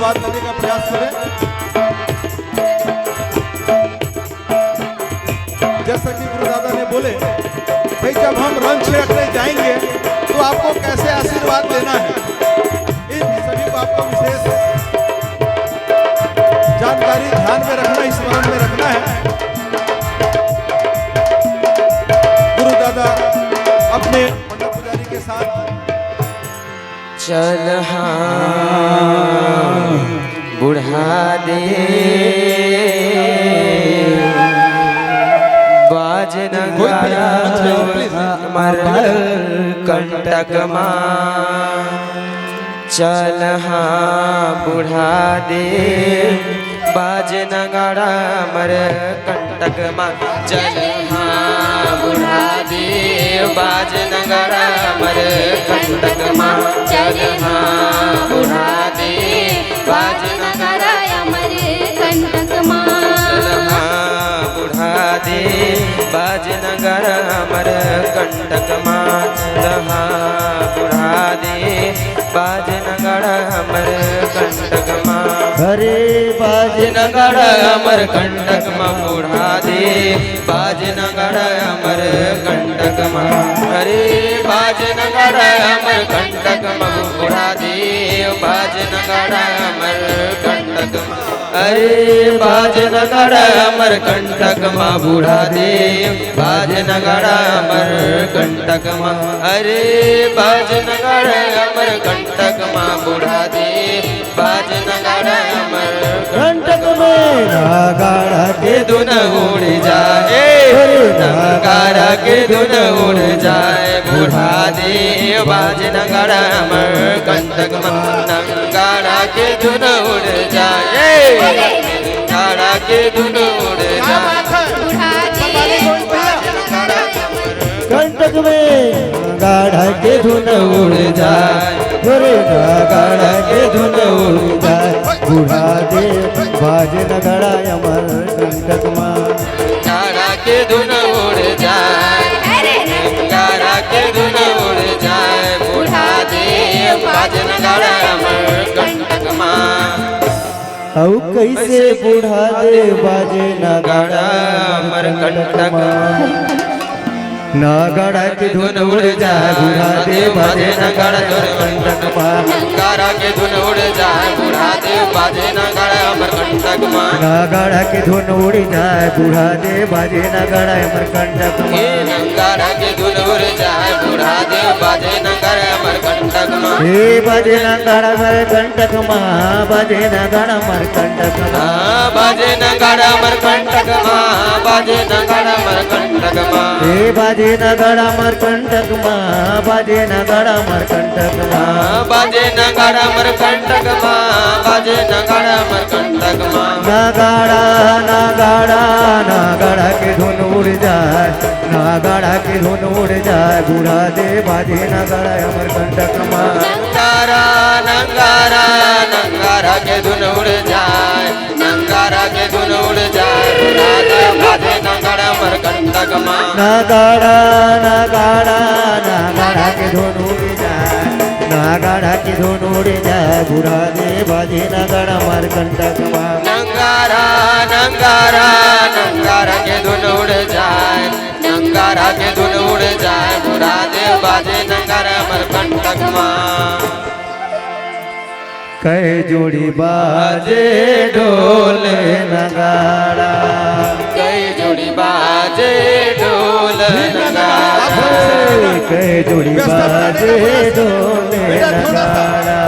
आशीर्वाद लेने का प्रयास करें। जैसा कि गुरुदादा ने बोले भाई जब हम रंग छिड़कने जाएंगे तो आपको कैसे आशीर्वाद लेना है, इन सभी को आपको विशेष जानकारी ध्यान में रखना, स्मरण में रखना है। गुरुदादा अपने मंडप पुजारी के साथ चल हाँ बुढ़ा दे बाज नगारा मर कंटक माँ। चल हाँ बुढ़ा दे बाज नगारा मर कंटक माँ। चल हाँ बुढ़ा दे बाज नगारा मर कंटक माँ। चल हाँ बुढ़ा दे बाज नगारा मर कंटक माँ। चल हाँ बुढ़ा दे बाज नगारा मर कंटक माँ। चल हाँ बुढ़ा दे बाज नगारा मर कंटक माँ। हरे बाज नगाड़ा अमर कंटक माँ बुढ़ा दे बाज नगाड़ा अमर कंटक माँ। हरे बाज नगाड़ा अमर कंटक माँ बुढ़ा दे बाज नगाड़ा अमर कंटक माँ। अरे बाज नगाड़ा अमर कंटक माँ बुढ़ा दे बाज नगाड़ा अमर कंटक माँ। अरे बाज नगाड़ा अमर कंटक माँ बुढ़ा दे बाज नगाड़ा अमर कंटक में नगाड़ा के धुन उड़ जाए, नगाड़ा के धुन उड़ जाए। बुढ़ा दे बाज नगाड़ा अमर कंटक माँ। नगाड़ा के धुन उड़ जाए, नगाड़ा के धुन उड़ जाए। कंटक में नगाड़ा के धुन उड़ जाए, नगाड़ा के धुन उड़ जाए। बुढ़ा दे बाज नगाड़ा अमर कंटक माँ। नगाड़ा के धुन उड़ जाए, नगाड़ा के धुन उड़ जाए। बुढ़ा दे बाज नगाड़ा अमर कंटक माँ। औ कैसे बुढ़ा दे बाजे नगाड़ा अमर कंटक माँ। नगाड़ा के धुन उड़ जाए, बुढ़ा दे बाजे नगाड़ा कंटक माँ। नगाड़ा के धुन उड़ जाए, बुढ़ा दे बाजे नगाड़ा अमर कंटक माँ। नगाड़ा के धुन उड़ जाए, बुढ़ा दे बाजे नगाड़ा अमर कंटक माँ। नगाड़ा के धुन उड़ जाए, बुढ़ा दे बाजे नगाड़ा अमर कंटक माँ। हे बाजे नगाड़ा अमर कंटक माँ, बाजे नगाड़ा अमर कंटक माँ। बाजे नगाड़ा अमर कंटक माँ, बाजे नगाड़ा अमर कंटक माँ। हे बाजे नगाड़ा अमर कंटक माँ, बाजे नगाड़ा अमर कंटक माँ। बाजे नगाड़ा अमर कंटक माँ, बाजे नगाड़ा अमर कंटक माँ। नगाड़ा नगाड़ा नगाड़ा के धुन उड़ जाए, नगाड़ा के धुन उड़ जाए। बुढ़ा दे बाजे नगाड़ा अमर कंटक माँ। नगाड़ा नगाड़ा नगाड़ा के धुन उड़ जाए, नगाड़ा के धुन उड़ जाए। बुढ़ा दे बाजे नगाड़ा अमर कंटक माँ। नगाड़ा नगाड़ा नगाड़ा के धुन उड़ जाए, नगाड़ा के धुन उड़ जाए। बुढ़ा दे बाजे नगाड़ा अमर कंटक माँ। नगाड़ा नगाड़ा नगाड़ा के धुन उड़ जाए, नगाड़ा के धुन उड़ जाए। बुढ़ा दे बाजे नगाड़ा अमर कंटक माँ। कै जोड़ी बाजे ढोल नगाड़ा, कई जोड़ी बाजे ढोल नगाड़ा। कै जोड़ी बाजे ढोल नगाड़ा।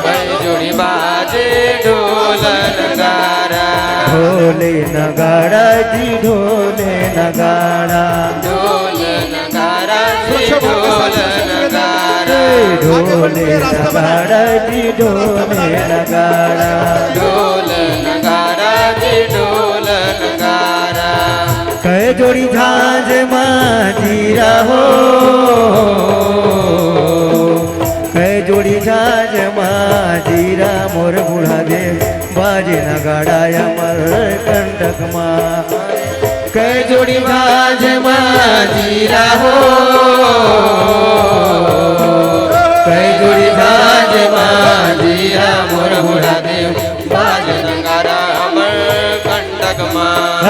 कई जोड़ी बाजे ढोल नगाड़ा। ढोले नगाड़ा जी ढोले नगाड़ा, ढोल नगाड़ा जी ढोल नगाड़ा। ढोले नगाड़ा जी ढोले नगाड़ा। ढोल नगाड़ा जी ढोल नगाड़ा। कै जोड़ी झांझ माजीरा हो, कै जोड़ी झांझ माजीरा। मोर बुढ़ा दे बाजे नगाड़ा अमर कंटक माँ। कै जोड़ी झांझ माजीरा हो, कै जोड़ी झांझ माजीरा। मोर बुढ़ा दे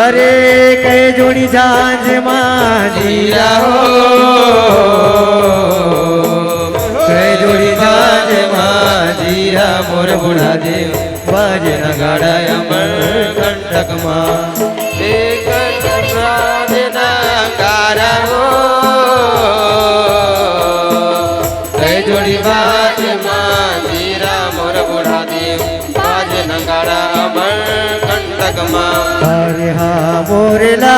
अरे कई जोड़ी झांझ माझी जीरा हो कई जोड़ी झांझ माझीरा मोर बुढ़ा देव बाजे नगाड़ा अमर कंटक माँ एक राज नगाड़ा हो कई जोड़ी बाज माझीरा मोर बुढ़ा देव बाजे नगाड़ा अमर कंटक माँ अरे हाँ मोरला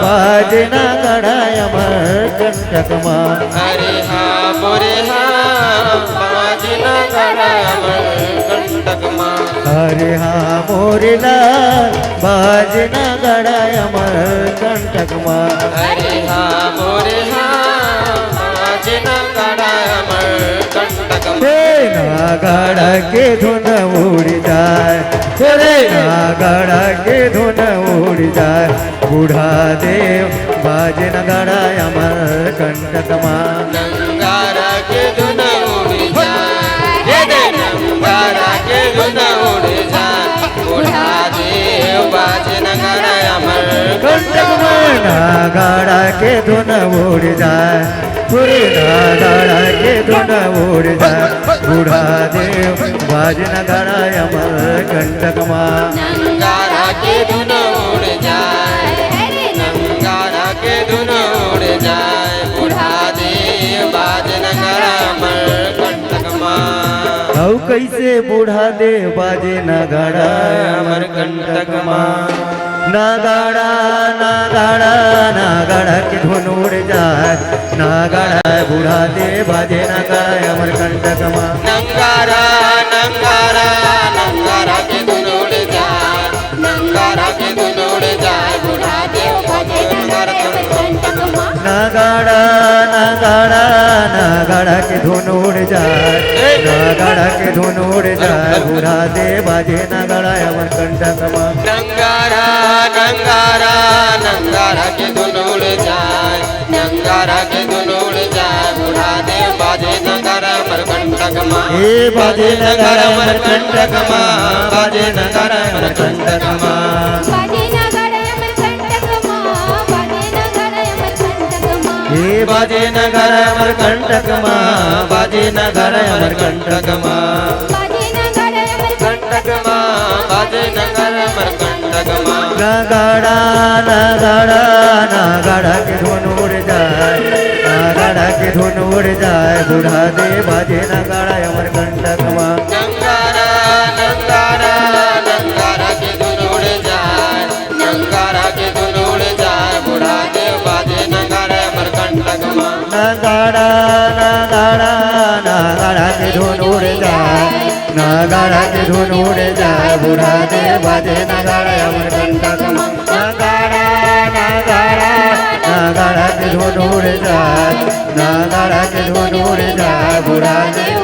बाजना गड़ाय अमर कंटक माँ हरे हाँ मोरे हाँ बाजना गड़ा अमर कंटक माँ अरे हाँ मोरला बाजना गड़ाय अमर कंटक माँ हरे हाँ मोरे हाँ बाजना गड़ा अमर कंटक माँ नागड़ा के धुन उड़ जाए तेरे नागड़ा के धुन उड़ जाए बूढ़ा देव बाजे नगड़ा अमर कंटक माँ नंगारा के धुन उड़ जाए हे दे नंगारा के धुन उड़ जाए बुढ़ा देव बाजे नगाड़ा अमर कंटक माँ नागड़ा के धुन उड़ जाए पूरे नागड़ा के धुन उड़ जाए बूढ़ा देव बाजे नगड़ा अमर कंटक माँ नंगारा के धुन उड़ जाए नंगारा के धुन उड़ जाए बुढ़ा देव बाज नगाड़ा अमर कंटक माँ औ कैसे बूढ़ा देव बाजे नगड़ा अमर कंटक माँ नागड़ा नागड़ा नागड़ा के धुन उड़ जाए नागड़ा बूढ़ा देव बाजे नगड़ा अमर कंटक माँ नंगारा नंगारा नंगारा के धुन उड़ जाए नंगारा के धुन उड़ जाए बुढ़ा देव बाजे नगाड़ा अमर कंटक माँ नागड़ा नागड़ा नागड़ा के धुन उड़ जाए नागड़ा के धुन उड़ जाए बूढ़ा देव बाजे नगड़ा अमर कंटक माँ नंगारा नंगारा नंगारा के धुन उड़ जाए नंगारा के धुन उड़ जाए बुढ़ा देव बाजे नगाड़ा अमर कंटक माँ हे बाजे नगाड़ा नगड़ा अमर कंटक माँ बाजे नगाड़ा अमर कंटक माँ बाजे नगड़ा अमर कंटक माँ बाजे नगाड़ा अमर कंटक माँ बाजे नगाड़ा अमर कंटक माँ बाजे नगाड़ा अमर कंटक माँ नागड़ा नागड़ा नागड़ा के धुन उड़ जाए नागड़ा के धुन उड़ जाए बूढ़ा देव बाजे नगड़ा अमर कंटक माँ नंगारा नंगारा नंगारा के धुन उड़ जाए नंगारा के धुन उड़ जाए बुढ़ा देव बाजे नगाड़ा अमर कंटक माँ नागड़ा नागड़ा नागड़ा के धुन उड़ जाए नागड़ा के धुन उड़ जाए बूढ़ा देव बाजे नगड़ा अमर कंटक माँ नागड़ा नागड़ा नागड़ा के धुन उड़ जाए नागड़ा के धुन उड़ जाए बूढ़ा देव